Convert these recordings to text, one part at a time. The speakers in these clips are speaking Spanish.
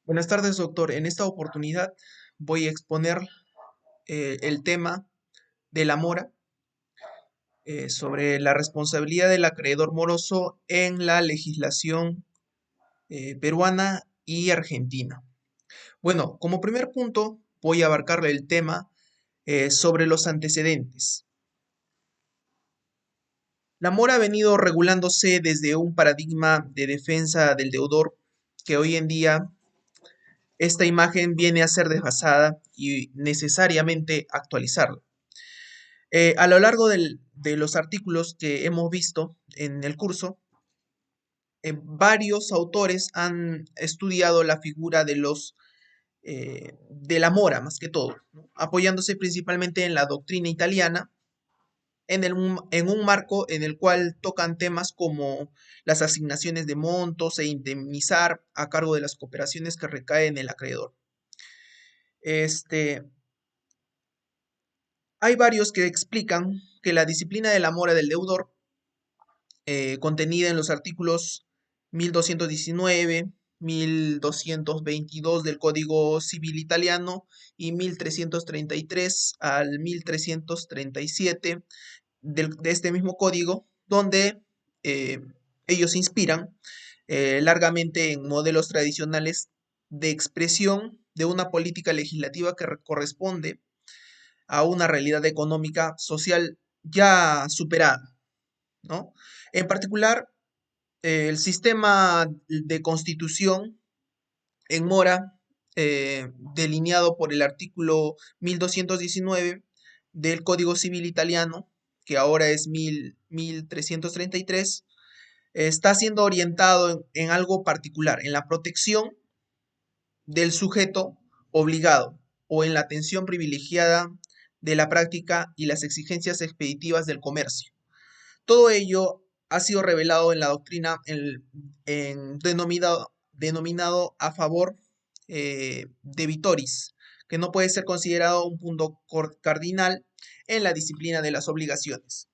Buenas tardes, doctor. En esta oportunidad voy a exponer el tema de la mora sobre la responsabilidad del acreedor moroso en la legislación peruana y argentina. Bueno, como primer punto voy a abarcar el tema sobre los antecedentes. La mora ha venido regulándose desde un paradigma de defensa del deudor que hoy en día esta imagen viene a ser desfasada y necesariamente actualizarla. A lo largo de los artículos que hemos visto en el curso, varios autores han estudiado la figura de la mora, más que todo, ¿no? Apoyándose principalmente en la doctrina italiana, en un marco en el cual tocan temas como las asignaciones de montos e indemnizar a cargo de las cooperaciones que recaen en el acreedor. Este, Hay varios que explican que la disciplina de la mora del deudor contenida en los artículos 1219, 1222 del Código Civil Italiano y 1333 al 1337 de este mismo código, donde eh, ellos se inspiran largamente en modelos tradicionales de expresión de una política legislativa que corresponde a una realidad económica social ya superada, ¿no? En particular, el sistema de constitución en mora, delineado por el artículo 1219 del Código Civil Italiano, que ahora es 1333, está siendo orientado en algo particular, en la protección del sujeto obligado o en la atención privilegiada de la práctica y las exigencias expeditivas del comercio. Todo ello ha sido revelado en la doctrina denominado a favor de Vitoris, que no puede ser considerado un punto cardinal en la disciplina de las obligaciones.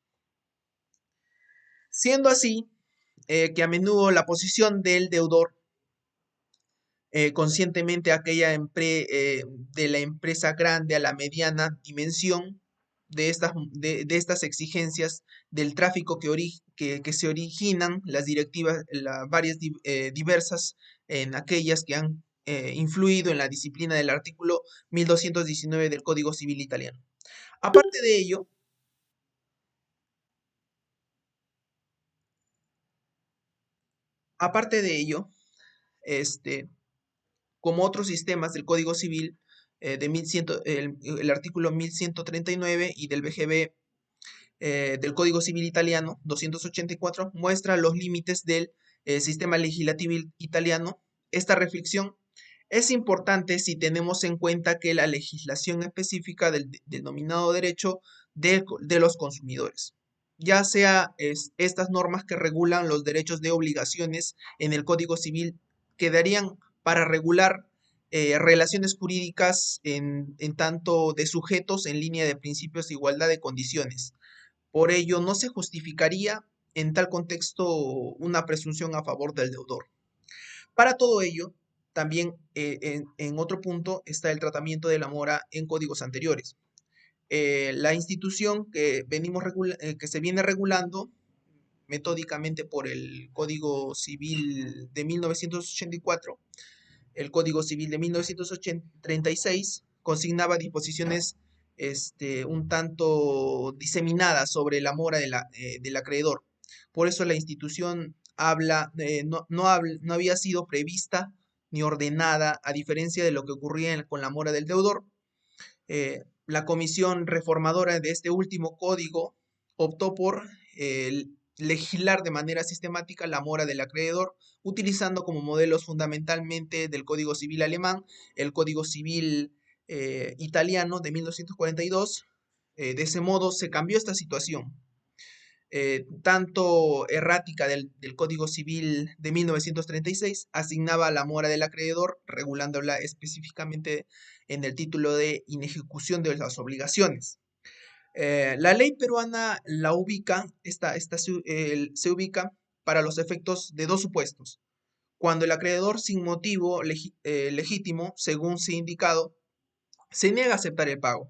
Siendo así, que a menudo la posición del deudor conscientemente de la empresa grande a la mediana dimensión de estas exigencias del tráfico que se originan, las directivas, diversas en aquellas que han influido en la disciplina del artículo 1219 del Código Civil Italiano. Aparte de ello, aparte de ello, este, como otros sistemas del Código Civil, de 1100, el artículo 1139 y del BGB del Código Civil Italiano 284 muestra los límites del sistema legislativo italiano. Esta reflexión es importante si tenemos en cuenta que la legislación específica del denominado derecho de los consumidores, ya sea estas normas que regulan los derechos de obligaciones en el Código Civil, quedarían para regular relaciones jurídicas en tanto de sujetos en línea de principios de igualdad de condiciones. Por ello, no se justificaría en tal contexto una presunción a favor del deudor. Para todo ello, también en otro punto está el tratamiento de la mora en códigos anteriores. La institución que se viene regulando metódicamente por el Código Civil de 1984, el Código Civil de 1936 consignaba disposiciones un tanto diseminadas sobre la mora del acreedor. Por eso la institución no había sido prevista ni ordenada, a diferencia de lo que ocurría con la mora del deudor. La comisión reformadora de este último código optó por legislar de manera sistemática la mora del acreedor, utilizando como modelos fundamentalmente del Código Civil alemán, el Código Civil italiano de 1942. De ese modo se cambió esta situación tanto errática del Código Civil de 1936, asignaba la mora del acreedor, regulándola específicamente en el título de inejecución de las obligaciones. La ley peruana la ubica, se ubica para los efectos de dos supuestos. cuando el acreedor sin motivo legítimo, según se ha indicado, se niega a aceptar el pago,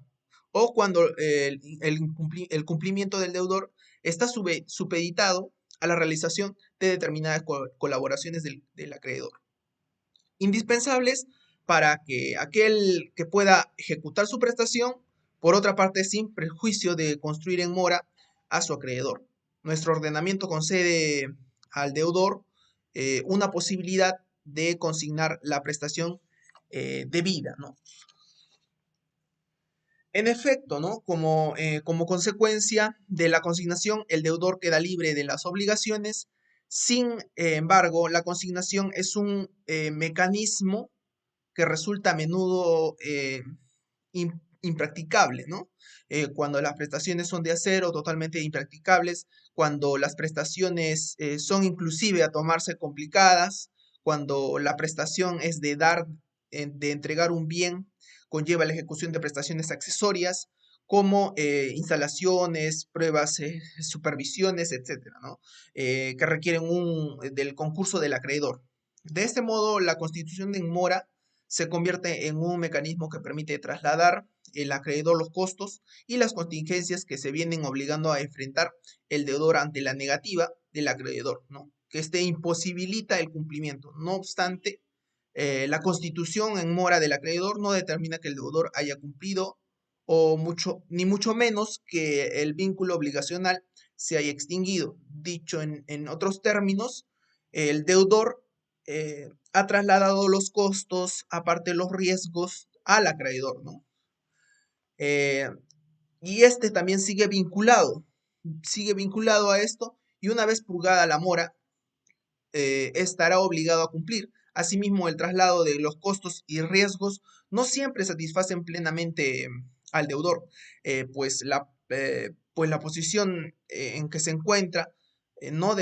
o cuando el cumplimiento del deudor está supeditado a la realización de determinadas colaboraciones del acreedor, indispensables para que aquel que pueda ejecutar su prestación, por otra parte, sin perjuicio de construir en mora a su acreedor. Nuestro ordenamiento concede al deudor una posibilidad de consignar la prestación debida, ¿no? En efecto, ¿no? Como consecuencia de la consignación, el deudor queda libre de las obligaciones. Sin embargo, la consignación es un mecanismo que resulta a menudo impracticable, ¿no? Cuando las prestaciones son de acero, totalmente impracticables, cuando las prestaciones son inclusive a tomarse complicadas, cuando la prestación es de dar, de entregar un bien, conlleva la ejecución de prestaciones accesorias, como instalaciones, pruebas, supervisiones, etcétera, ¿no? Que requieren del concurso del acreedor. De este modo, la constitución de mora se convierte en un mecanismo que permite trasladar el acreedor los costos y las contingencias que se vienen obligando a enfrentar el deudor ante la negativa del acreedor, ¿no? Que este imposibilita el cumplimiento. No obstante, la constitución en mora del acreedor no determina que el deudor haya cumplido o mucho, ni mucho menos que el vínculo obligacional se haya extinguido. Dicho en otros términos, el deudor ha trasladado los costos, aparte los riesgos, al acreedor, ¿no? Eh, y este también sigue vinculado a esto, y una vez purgada la mora, estará obligado a cumplir. Asimismo, el traslado de los costos y riesgos no siempre satisfacen plenamente al deudor, pues la posición en que se encuentra, no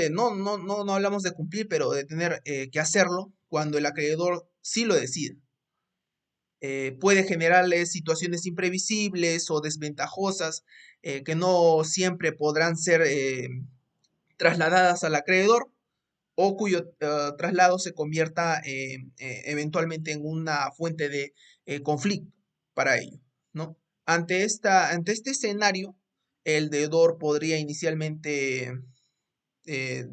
hablamos de cumplir, pero de tener que hacerlo cuando el acreedor sí lo decide. Puede generarle situaciones imprevisibles o desventajosas que no siempre podrán ser trasladadas al acreedor, o cuyo traslado se convierta eventualmente en una fuente de conflicto para ello, ¿no? Ante este escenario, el deudor podría inicialmente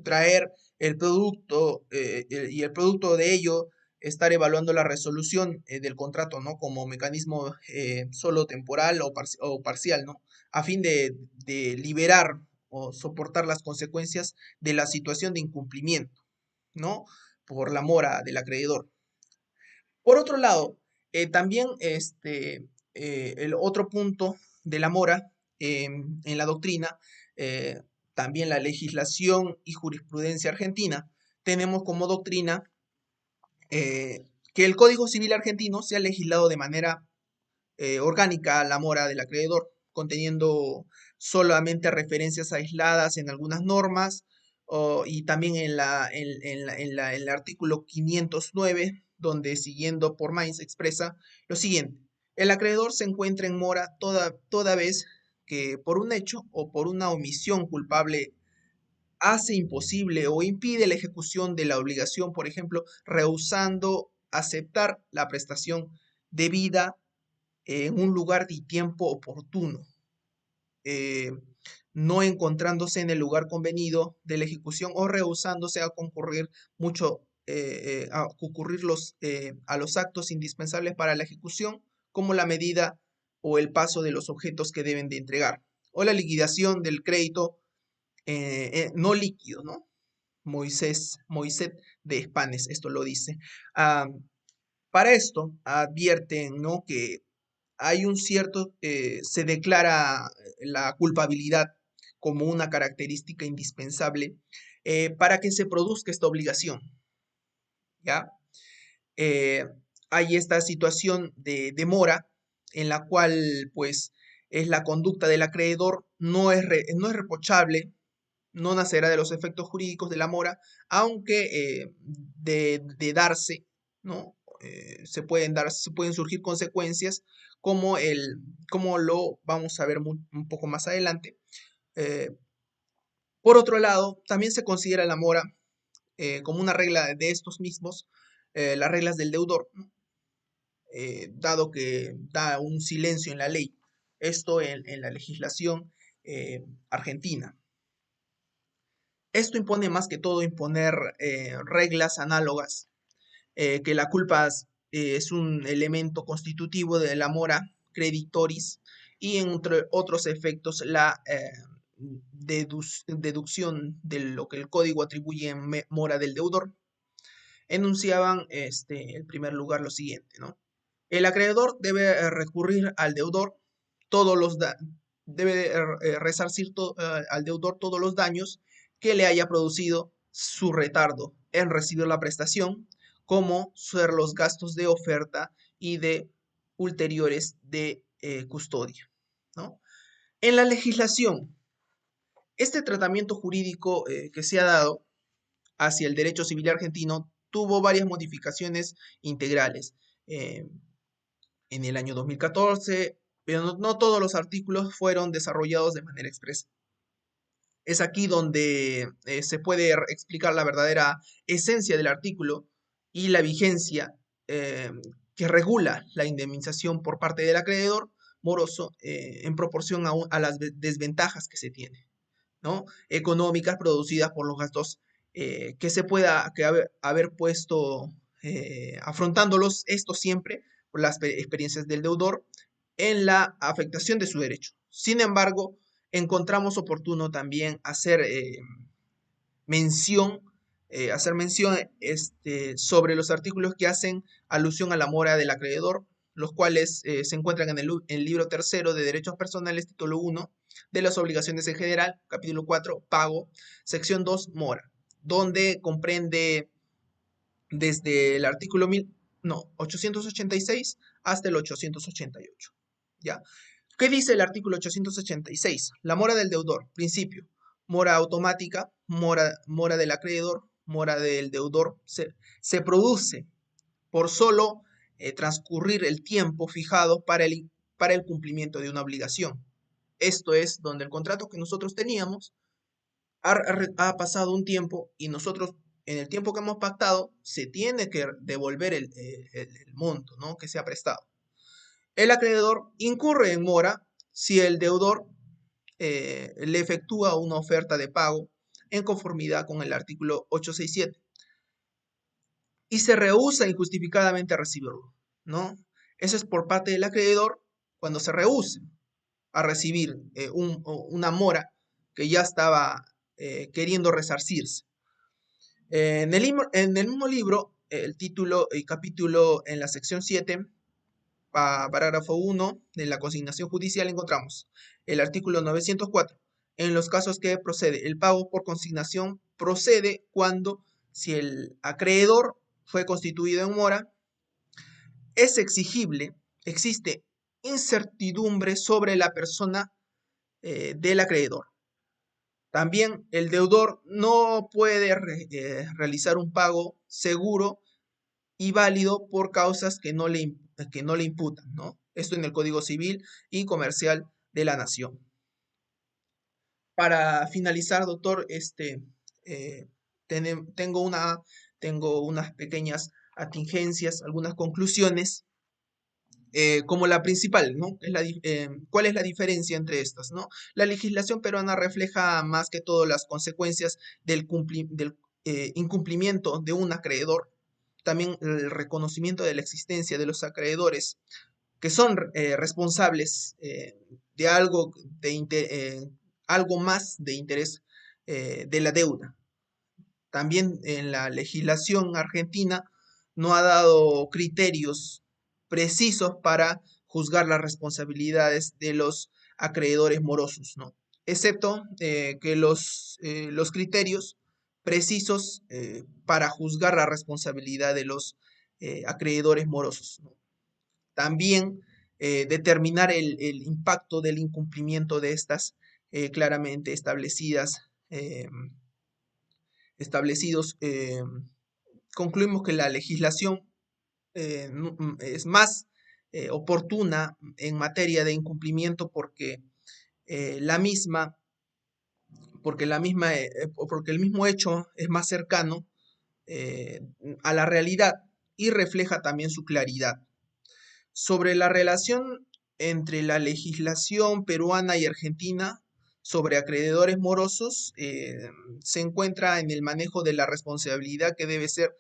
traer el producto y el producto de ello estar evaluando la resolución del contrato, ¿no? Como mecanismo solo temporal o parcial, ¿no? A fin de liberar o soportar las consecuencias de la situación de incumplimiento, ¿no? Por la mora del acreedor. Por otro lado, también el otro punto de la mora en la doctrina, eh, también la legislación y jurisprudencia argentina, tenemos como doctrina que el Código Civil argentino se ha legislado de manera orgánica a la mora del acreedor, conteniendo solamente referencias aisladas en algunas normas, y también en el artículo 509, donde siguiendo por Mainz expresa lo siguiente: el acreedor se encuentra en mora toda vez que por un hecho o por una omisión culpable hace imposible o impide la ejecución de la obligación, por ejemplo, rehusando aceptar la prestación debida en un lugar y tiempo oportuno, eh, no encontrándose en el lugar convenido de la ejecución o rehusándose a concurrir a concurrir a los actos indispensables para la ejecución, como la medida o el paso de los objetos que deben de entregar, o la liquidación del crédito no líquido, ¿no? Moisés de Espanes, esto lo dice. Ah, para esto advierten, ¿no?, que hay un cierto, se declara la culpabilidad como una característica indispensable para que se produzca esta obligación, ¿ya? Eh, Hay esta situación de demora en la cual, pues, es la conducta del acreedor, no es reprochable, no nacerá de los efectos jurídicos de la mora, aunque de darse, ¿no? Se pueden surgir consecuencias como, como lo vamos a ver un poco más adelante. Eh, por otro lado, también se considera la mora como una regla de estos mismos, las reglas del deudor, ¿no? Dado que da un silencio en la ley. Esto en la legislación argentina. Esto impone más que todo imponer reglas análogas, que la culpa es un elemento constitutivo de la mora creditoris y entre otros efectos la deducción de lo que el código atribuye en mora del deudor. Enunciaban en primer lugar lo siguiente, ¿no? El acreedor debe recurrir al deudor todos los debe resarcir al deudor todos los daños que le haya producido su retardo en recibir la prestación, como ser los gastos de oferta y de ulteriores de custodia, ¿no? En la legislación, este tratamiento jurídico que se ha dado hacia el derecho civil argentino tuvo varias modificaciones integrales. Eh, en el año 2014, pero no todos los artículos fueron desarrollados de manera expresa. Es aquí donde se puede explicar la verdadera esencia del artículo y la vigencia eh, que regula la indemnización por parte del acreedor moroso en proporción a las desventajas que se tiene, ¿no? Económicas producidas por los gastos que se pueda haber puesto afrontándolos, esto siempre por las experiencias del deudor en la afectación de su derecho. Sin embargo, encontramos oportuno también mención, hacer mención sobre los artículos que hacen alusión a la mora del acreedor, los cuales se encuentran en el libro tercero de Derechos Personales, título 1, de las obligaciones en general, capítulo 4, pago, sección 2, mora, donde comprende desde el artículo 886 hasta el 888. ¿Ya? ¿Qué dice el artículo 886? La mora del deudor, principio, mora automática, mora del acreedor, mora del deudor, se produce por solo transcurrir el tiempo fijado para el cumplimiento de una obligación. Esto es donde el contrato que nosotros teníamos ha pasado un tiempo y nosotros en el tiempo que hemos pactado se tiene que devolver el monto, ¿no?, que se ha prestado. El acreedor incurre en mora si el deudor le efectúa una oferta de pago en conformidad con el artículo 867 y se rehúsa injustificadamente a recibirlo, ¿no? Eso es por parte del acreedor cuando se rehúsa a recibir una mora que ya estaba queriendo resarcirse. En el mismo libro, el título y capítulo en la sección 7, parágrafo 1 de la consignación judicial, encontramos el artículo 904. En los casos que procede el pago por consignación, procede cuando, si el acreedor fue constituido en mora, es exigible, existe incertidumbre sobre la persona del acreedor. También el deudor no puede realizar un pago seguro y válido por causas que no le imputan, ¿no? Esto en el Código Civil y Comercial de la Nación. Para finalizar, doctor, eh, tengo unas pequeñas atingencias, algunas conclusiones, como la principal, ¿no? ¿Cuál es la diferencia entre estas, ¿no? La legislación peruana refleja más que todo las consecuencias del incumplimiento de un acreedor, también el reconocimiento de la existencia de los acreedores que son responsables de algo más de interés de la deuda. También en la legislación argentina no ha dado criterios precisos para juzgar las responsabilidades de los acreedores morosos, ¿no? Excepto que los criterios precisos para juzgar la responsabilidad de los acreedores morosos, ¿no? También determinar el impacto del incumplimiento de estas claramente establecidos. Concluimos que la legislación es más oportuna en materia de incumplimiento eh, la misma, porque el mismo hecho es más cercano eh, a la realidad y refleja también su claridad. Sobre la relación entre la legislación peruana y argentina sobre acreedores morosos, se encuentra en el manejo de la responsabilidad que debe ser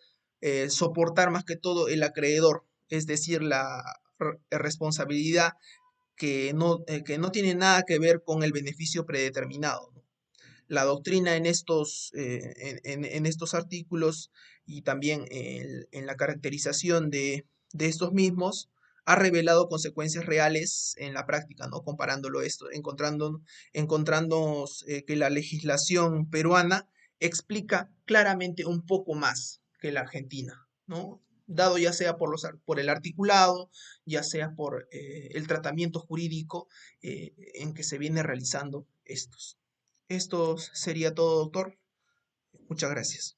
soportar más que todo el acreedor, es decir, la responsabilidad que no tiene nada que ver con el beneficio predeterminado, ¿no? La doctrina en en estos artículos y también en la caracterización de estos mismos ha revelado consecuencias reales en la práctica, ¿no? Comparándolo esto, encontrando que la legislación peruana explica claramente un poco más que la argentina, ¿no? Dado ya sea por el articulado, ya sea por el tratamiento jurídico en que se viene realizando estos. Esto sería todo, doctor. Muchas gracias.